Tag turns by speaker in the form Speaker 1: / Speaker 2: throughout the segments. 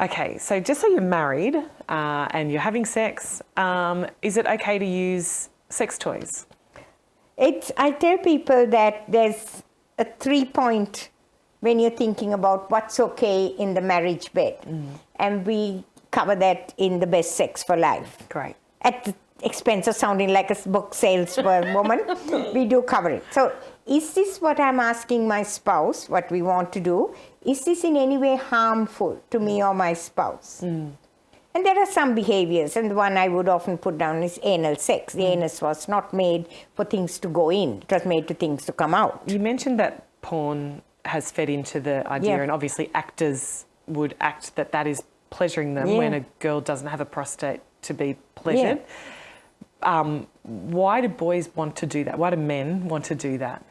Speaker 1: Okay, so just so you're married and you're having sex, is it okay to use sex toys?
Speaker 2: I tell people that there's a 3-point when you're thinking about what's okay in the marriage bed. And we cover that in the Best Sex for Life.
Speaker 1: Great.
Speaker 2: At the expense of sounding like a book saleswoman, we do cover it. So is this what I'm asking my spouse, what we want to do? Is this in any way harmful to me or my spouse? And there are some behaviors, and the one I would often put down is anal sex. The anus was not made for things to go in. It was made to things to come out.
Speaker 1: You mentioned that porn has fed into the idea, and obviously actors would act that is pleasuring them when a girl doesn't have a prostate to be pleasured. Why do boys want to do that? Why do men want to do that?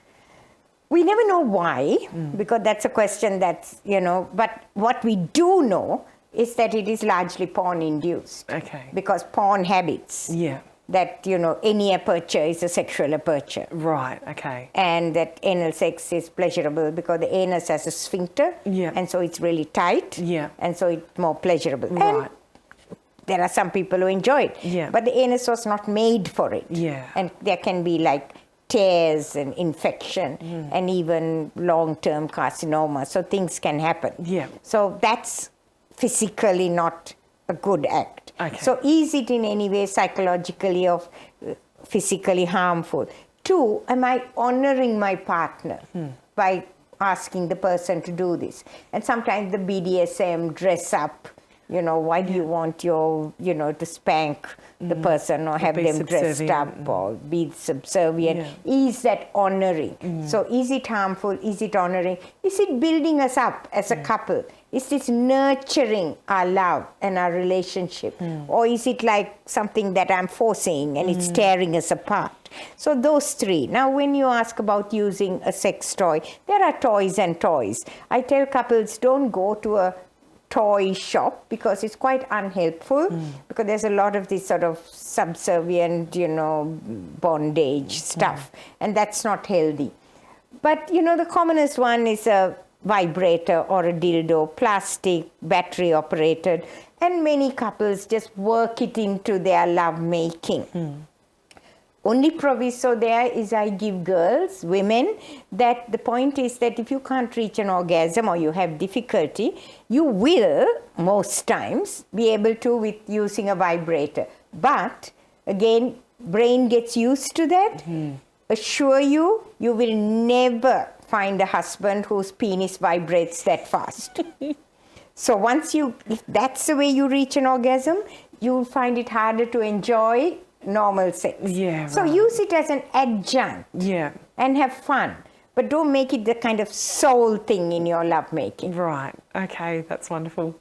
Speaker 2: We never know why, because that's a question that's, but what we do know is that it is largely porn-induced.
Speaker 1: Okay.
Speaker 2: Because porn habits.
Speaker 1: Yeah.
Speaker 2: That, any aperture is a sexual aperture.
Speaker 1: Right, okay.
Speaker 2: And that anal sex is pleasurable because the anus has a sphincter.
Speaker 1: Yeah.
Speaker 2: And so it's really tight.
Speaker 1: Yeah.
Speaker 2: And so it's more pleasurable.
Speaker 1: Right.
Speaker 2: And there are some people who enjoy it.
Speaker 1: Yeah.
Speaker 2: But the anus was not made for it.
Speaker 1: Yeah.
Speaker 2: And there can be like tears and infection and even long-term carcinoma. So things can happen.
Speaker 1: Yeah.
Speaker 2: So that's physically not a good act.
Speaker 1: Okay.
Speaker 2: So is it in any way psychologically or physically harmful? 2, am I honoring my partner by asking the person to do this? And sometimes the BDSM dress up, why do you want your, to spank the person or have them dressed up or be subservient? Is that honoring? So is it harmful? Is it honoring? Is it building us up as a couple? Is this nurturing our love and our relationship? Or is it like something that I'm forcing and it's tearing us apart? So those 3. Now, when you ask about using a sex toy, there are toys and toys. I tell couples, don't go to a toy shop because it's quite unhelpful because there's a lot of this sort of subservient, bondage stuff. And that's not healthy. But, the commonest one is a vibrator or a dildo, plastic, battery operated, and many couples just work it into their love making. Only proviso there is I give girls, women, that the point is that if you can't reach an orgasm or you have difficulty, you will, most times, be able to with using a vibrator. But, again, brain gets used to that. Assure you, you will never find a husband whose penis vibrates that fast. So if that's the way you reach an orgasm, you'll find it harder to enjoy normal sex. So use it as an adjunct and have fun. But don't make it the kind of sole thing in your lovemaking.
Speaker 1: Right. Okay, that's wonderful.